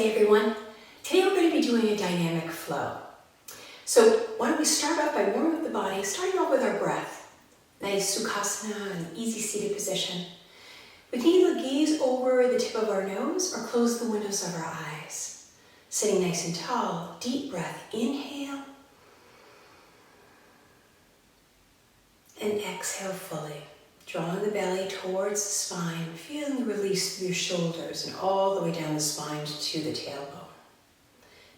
Namaste everyone. Today we're going to be doing a dynamic flow. So why don't we start off by warming up the body, starting off with our breath. Nice Sukhasana, an easy seated position. We can either gaze over the tip of our nose or close the windows of our eyes. Sitting nice and tall, deep breath, inhale. And exhale fully. Drawing the belly towards the spine, feeling the release through your shoulders and all the way down the spine to the tailbone.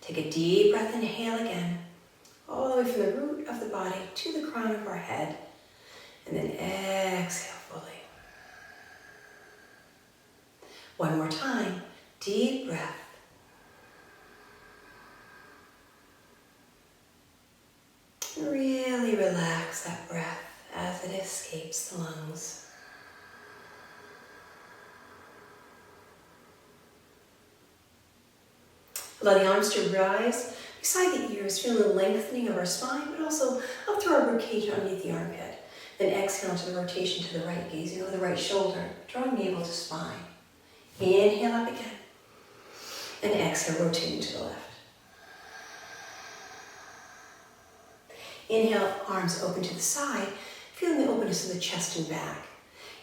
Take a deep breath, inhale again, all the way from the root of the body to the crown of our head, and then exhale fully. One more time, deep breath. Really relax that breath as it escapes the lungs. Allow the arms to rise beside the ears, feel the lengthening of our spine, but also up through our ribcage underneath the armpit. Then exhale to the rotation to the right, gazing over the right shoulder, drawing navel to spine. Inhale up again, and exhale, rotating to the left. Inhale, arms open to the side, feeling the openness of the chest and back.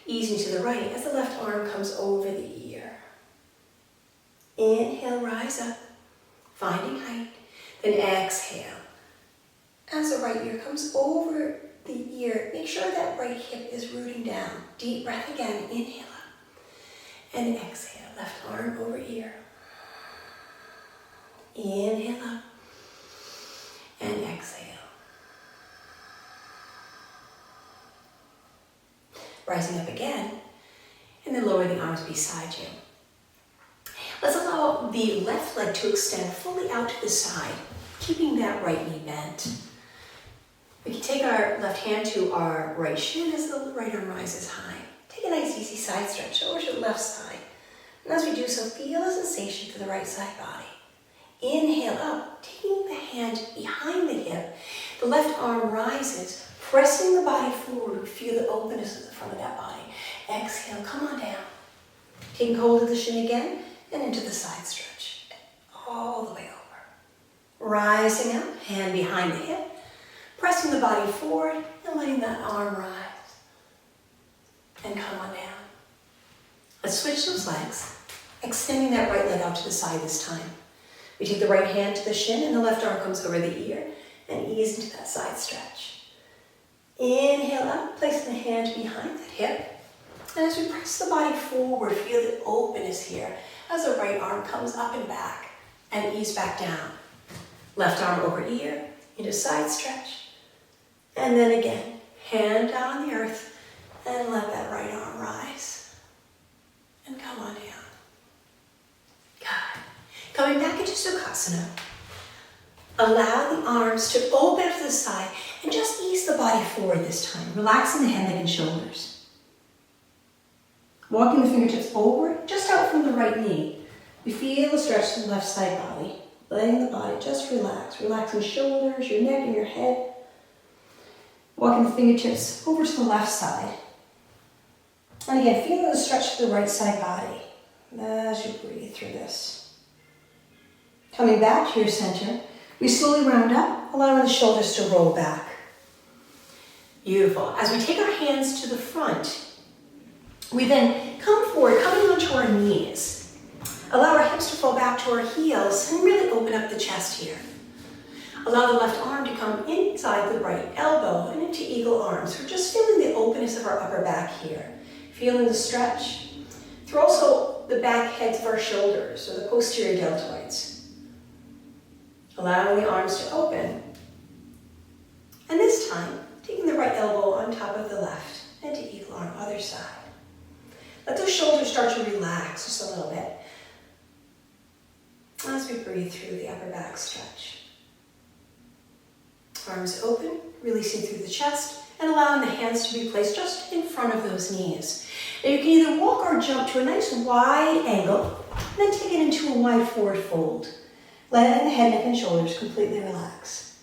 Easing to the right as the left arm comes over the ear. Inhale, rise up, finding height. Then exhale. As the right ear comes over the ear, make sure that right hip is rooting down. Deep breath again, inhale up. And exhale, left arm over ear. Inhale up. And exhale. Rising up again, and then lower the arms beside you. Let's allow the left leg to extend fully out to the side, keeping that right knee bent. We can take our left hand to our right shin as the right arm rises high. Take a nice easy side stretch over to the left side. And as we do so, feel a sensation to the right side body. Inhale up, taking the hand behind the hip. The left arm rises, pressing the body forward. Feel the openness of the front of that body. Exhale, come on down. Taking hold of the shin again and into the side stretch. All the way over. Rising up, hand behind the hip. Pressing the body forward and letting that arm rise. And come on down. Let's switch those legs. Extending that right leg out to the side this time. We take the right hand to the shin and the left arm comes over the ear and ease into that side stretch. Inhale up, placing the hand behind that hip. And as we press the body forward, feel the openness here as the right arm comes up and back and ease back down. Left arm over ear into side stretch. And then again, hand down on the earth and let that right arm rise. And come on down. Good. Coming back into Sukhasana. Allow the arms to open up to the side and just ease the body forward this time, relaxing the head, neck, and shoulders. Walking the fingertips over, just out from the right knee. We feel the stretch to the left side body, letting the body just relax, relaxing shoulders, your neck, and your head. Walking the fingertips over to the left side. And again, feeling the stretch to the right side body as you breathe through this. Coming back to your center, we slowly round up, allowing the shoulders to roll back. Beautiful. As we take our hands to the front, we then come forward, coming onto our knees. Allow our hips to fall back to our heels and really open up the chest here. Allow the left arm to come inside the right elbow and into eagle arms. We're just feeling the openness of our upper back here. Feeling the stretch through also the back heads of our shoulders or the posterior deltoids. Allowing the arms to open. And this time, taking the right elbow on top of the left and to eagle arm, other side. Let those shoulders start to relax just a little bit as we breathe through the upper back stretch. Arms open, releasing through the chest and allowing the hands to be placed just in front of those knees. Now you can either walk or jump to a nice wide angle and then take it into a wide forward fold. Letting the head, neck, and shoulders completely relax.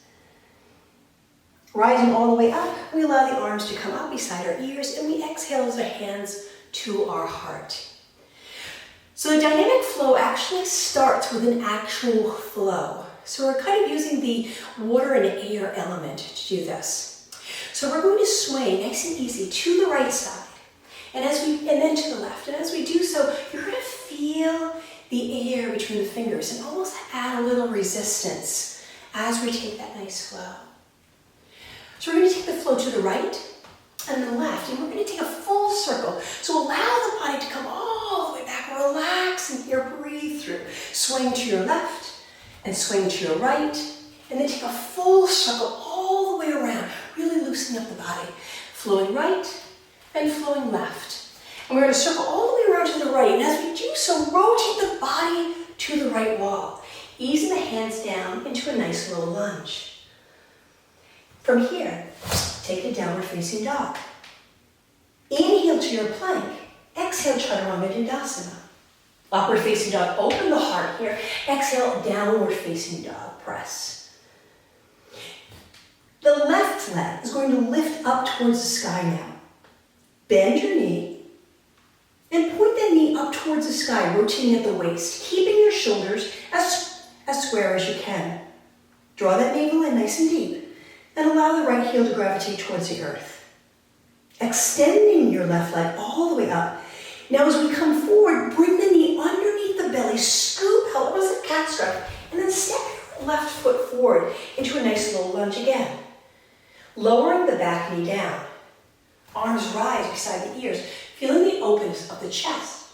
Rising all the way up, we allow the arms to come up beside our ears and we exhale as our hands to our heart. So the dynamic flow actually starts with an actual flow. So we're kind of using the water and air element to do this. So we're going to sway nice and easy to the right side, and then to the left. And as we do so, you're going to feel the air between the fingers and almost add a little resistance as we take that nice flow. So we're going to take the flow to the right and the left, and we're going to take a full circle. So allow the body to come all the way back. Relax and here, breathe through. Swing to your left and swing to your right, and then take a full circle all the way around, really loosening up the body. Flowing right and flowing left. And we're going to circle all the way around to the right, and as we do so, rotate the body to the right wall, easing the hands down into a nice low lunge. From here, take the downward facing dog. Inhale to your plank. Exhale, Chaturanga Dandasana. Upward facing dog, open the heart here. Exhale, downward facing dog, press. The left leg is going to lift up towards the sky now. Bend your knee and point that knee up towards the sky, rotating at the waist, keeping your shoulders as square as you can. Draw that navel in nice and deep and allow the right heel to gravitate towards the earth. Extending your left leg all the way up. Now as we come forward, bring the knee underneath the belly, scoop out, almost like cat strap, and then step your left foot forward into a nice low lunge again. Lowering the back knee down. Arms rise beside the ears, feeling the openness of the chest.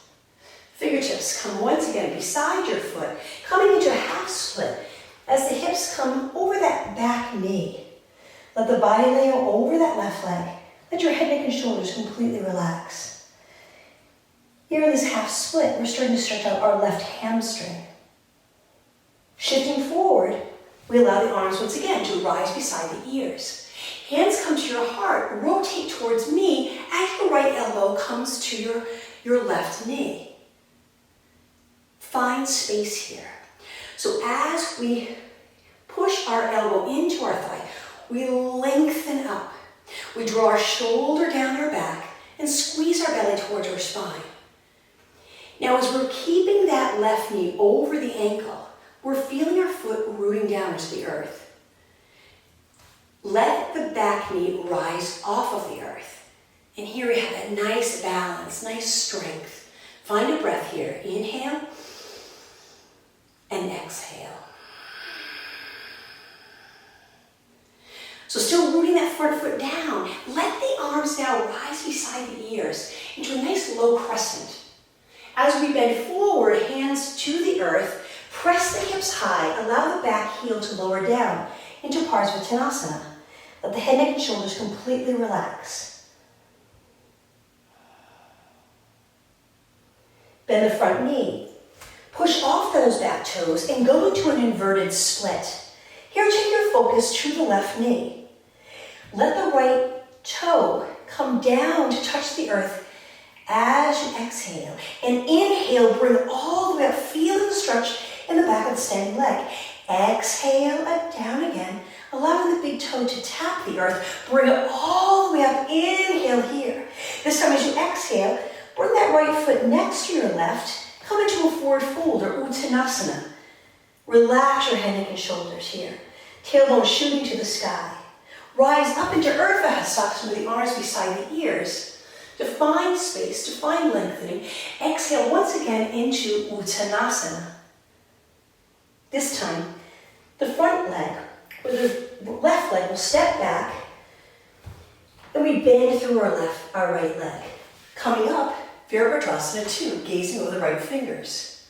Fingertips come once again beside your foot, coming into a half split as the hips come over that back knee. Let the body lay over that left leg. Let your head, neck, and shoulders completely relax. Here in this half split, we're starting to stretch out our left hamstring. Shifting forward, we allow the arms once again to rise beside the ears. Hands come to your heart, rotate towards me as your right elbow comes to your left knee. Find space here. So as we push our elbow into our thigh, we lengthen up. We draw our shoulder down our back and squeeze our belly towards our spine. Now as we're keeping that left knee over the ankle, we're feeling our foot rooting down into the earth. Let the back knee rise off of the earth. And here we have that nice balance, nice strength. Find a breath here. Inhale and exhale. So still rooting that front foot down. Let the arms now rise beside the ears into a nice low crescent. As we bend forward, hands to the earth, press the hips high, allow the back heel to lower down into Parsvottanasana. Let the head, neck, and shoulders completely relax. Bend the front knee. Push off those back toes and go into an inverted split. Here, take your focus to the left knee. Let the right toe come down to touch the earth as you exhale. And inhale, bring all the way up, feel the stretch in the back of the standing leg. Exhale, down again, allowing the big toe to tap the earth. Bring it all the way up, inhale here. This time as you exhale, bring that right foot next to your left, come into a forward fold or Uttanasana. Relax your head, neck, and shoulders here. Tailbone shooting to the sky. Rise up into Urdhva Hastasana with the arms beside the ears. To find space, to find lengthening. Exhale once again into Uttanasana. This time, the front leg, or the left leg, will step back, and we bend through our right leg. Coming up, Virabhadrasana 2, gazing over the right fingers.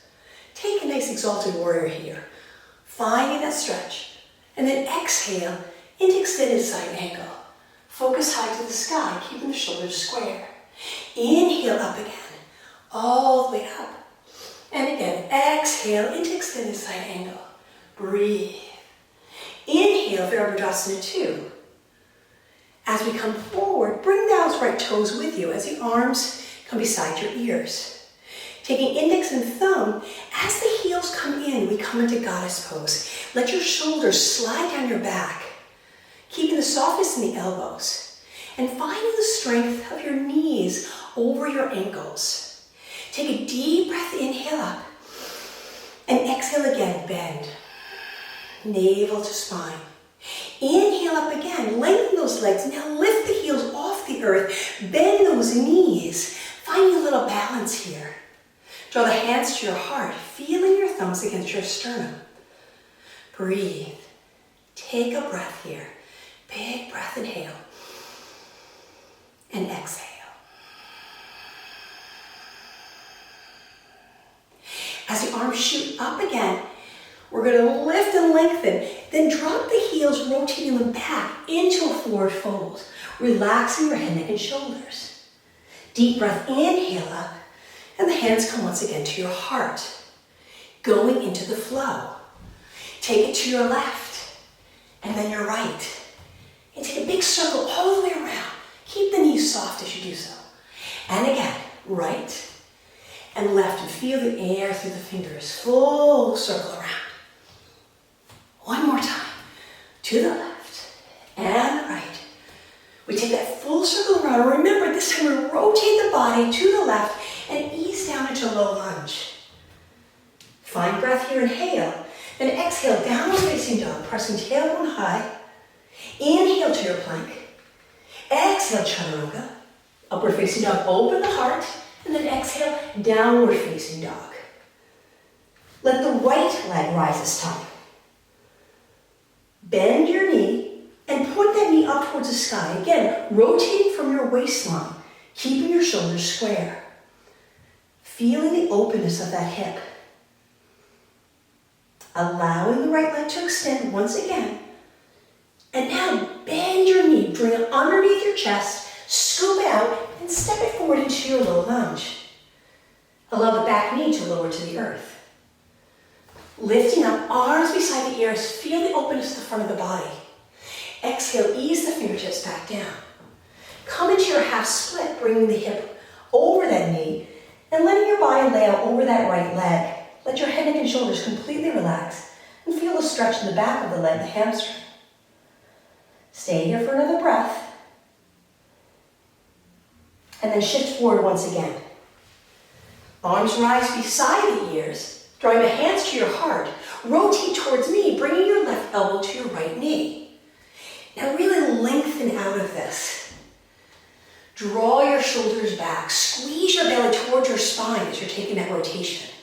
Take a nice exalted warrior here, finding that stretch, and then exhale into extended side angle. Focus high to the sky, keeping the shoulders square. Inhale up again, all the way up. And again, exhale into extended side angle. Breathe. Inhale, Virabhadrasana 2. As we come forward, bring those right toes with you as the arms come beside your ears. Taking index and thumb, as the heels come in, we come into goddess pose. Let your shoulders slide down your back, keeping the softness in the elbows, and finding the strength of your knees over your ankles. Take a deep breath, inhale up. And exhale again, bend. Navel to spine. Inhale up again, lengthen those legs. Now lift the heels off the earth. Bend those knees. Find a little balance here. Draw the hands to your heart, feeling your thumbs against your sternum. Breathe. Take a breath here. Big breath, inhale. And exhale. As the arms shoot up again, we're going to lift and lengthen. Then drop the heels, rotating them back into a forward fold, relaxing your head, neck, and shoulders. Deep breath, inhale up, and the hands come once again to your heart, going into the flow. Take it to your left, and then your right. And take a big circle all the way around. Keep the knees soft as you do so. And again, right and left, and feel the air through the fingers. Full circle around. One more time. To the left and the right. We take that full circle around. Remember, this time we rotate the body to the left and ease down into low lunge. Find breath here, inhale. Then exhale, downward facing dog, pressing tailbone high. Inhale to your plank. Exhale, chaturanga. Upward facing dog, open the heart. And then exhale, downward facing dog. Let the right leg rise this time. Bend your knee and point that knee up towards the sky. Again, rotating from your waistline, keeping your shoulders square. Feeling the openness of that hip. Allowing the right leg to extend once again. And now bend your knee, bring it underneath your chest, scoop it out, and step it forward into your low lunge. Allow the back knee to lower to the earth. Lifting up, arms beside the ears, feel the openness of the front of the body. Exhale, ease the fingertips back down. Come into your half split, bringing the hip over that knee, and letting your body lay out over that right leg. Let your head, neck, and shoulders completely relax, and feel the stretch in the back of the leg, the hamstring. Stay here for another breath. And then shift forward once again. Arms rise beside the ears, drawing the hands to your heart. Rotate towards me, bringing your left elbow to your right knee. Now really lengthen out of this. Draw your shoulders back. Squeeze your belly towards your spine as you're taking that rotation.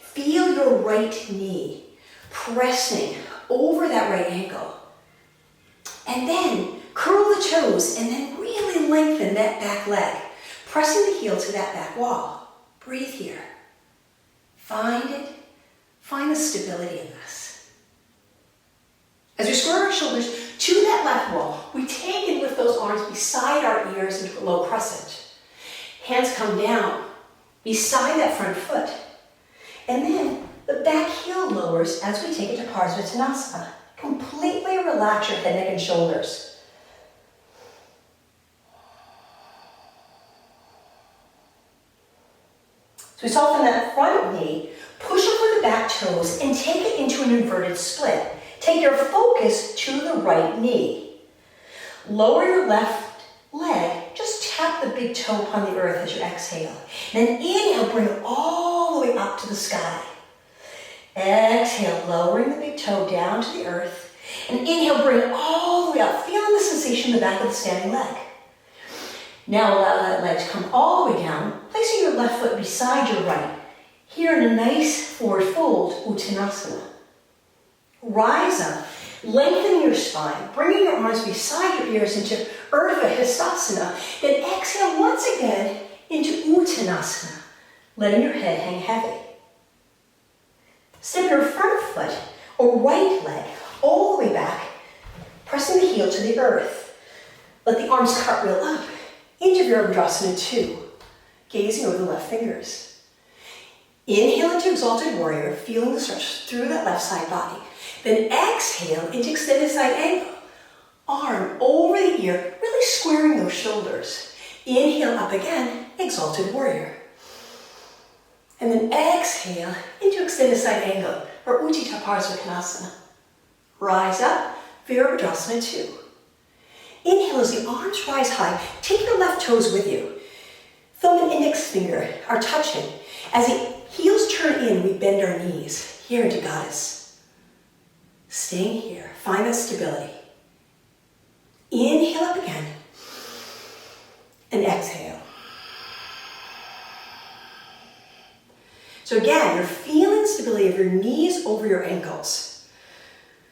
Feel your right knee pressing over that right ankle. And then curl the toes and then really lengthen that back leg, pressing the heel to that back wall. Breathe here. Find it. Find the stability in this. As we square our shoulders to that left wall, we take and lift those arms beside our ears into a low crescent. Hands come down beside that front foot. And then the back heel lowers as we take it to Parsvottanasana. Completely relax your head, neck, and shoulders. So we soften that front knee, push over the back toes, and take it into an inverted split. Take your focus to the right knee. Lower your left leg, just tap the big toe upon the earth as you exhale. And then inhale, bring it all the way up to the sky. Exhale, lowering the big toe down to the earth. And inhale, bring it all the way up, feeling the sensation in the back of the standing leg. Now allow that leg to come all the way down, placing your left foot beside your right. Here in a nice forward fold, Uttanasana. Rise up, lengthening your spine, bringing your arms beside your ears into Urdhva Hastasana. Then exhale once again into Uttanasana, letting your head hang heavy. Step your front foot or right leg all the way back, pressing the heel to the earth. Let the arms cartwheel up into Virabhadrasana 2, gazing over the left fingers. Inhale into Exalted Warrior, feeling the stretch through that left side body. Then exhale into Extended Side Angle. Arm over the ear, really squaring those shoulders. Inhale up again, Exalted Warrior. And then exhale into Extended Side Angle, or Utthita Parsvottanasana. Rise up, Virabhadrasana 2. Inhale as the arms rise high. Take your left toes with you. Thumb and index finger are touching. As the heels turn in, we bend our knees here into goddess. Staying here, find that stability. Inhale up again, and exhale. So again, you're feeling the stability of your knees over your ankles.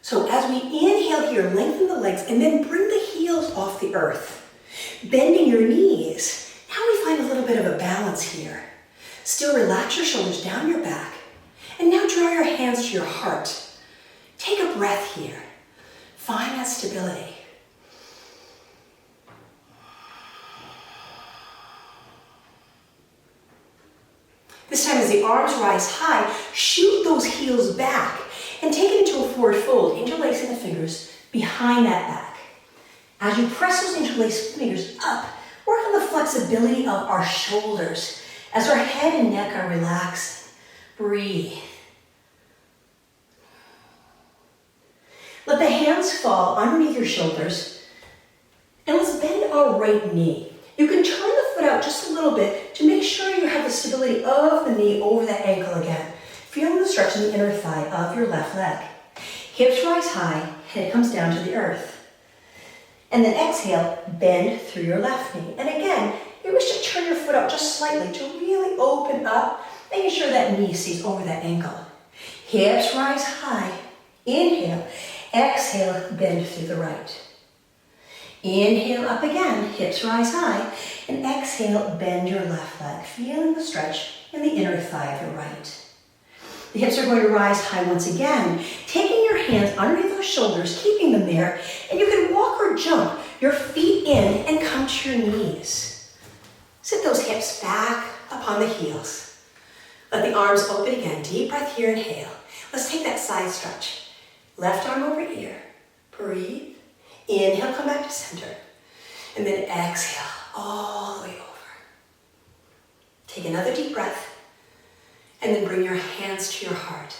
So as we inhale here, lengthen the legs, and then bring the heels off the earth. Bending your knees. Now we find a little bit of a balance here. Still relax your shoulders down your back. And now draw your hands to your heart. Take a breath here. Find that stability. This time as the arms rise high, shoot those heels back and take it into a forward fold, interlacing the fingers behind that back. As you press those interlaced fingers up, work on the flexibility of our shoulders as our head and neck are relaxing. Breathe. Let the hands fall underneath your shoulders, and let's bend our right knee. You can turn the foot out just a little bit to make sure you have the stability of the knee over that ankle again. Feeling the stretch in the inner thigh of your left leg. Hips rise high, head comes down to the earth. And then exhale, bend through your left knee. And again, you wish to turn your foot out just slightly to really open up, making sure that knee stays over that ankle. Hips rise high, inhale, exhale, bend through the right. Inhale up again, hips rise high, and exhale, bend your left leg, feeling the stretch in the inner thigh of your right. The hips are going to rise high once again, taking your hands underneath those shoulders, keeping them there, and you can walk or jump your feet in and come to your knees. Sit those hips back upon the heels. Let the arms open again, deep breath here, inhale. Let's take that side stretch. Left arm over ear, breathe. Inhale, come back to center. And then exhale all the way over. Take another deep breath. And then bring your hands to your heart.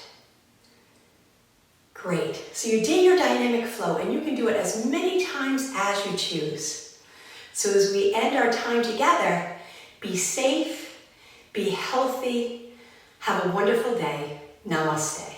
Great. So you did your dynamic flow, and you can do it as many times as you choose. So as we end our time together, be safe, be healthy, have a wonderful day. Namaste.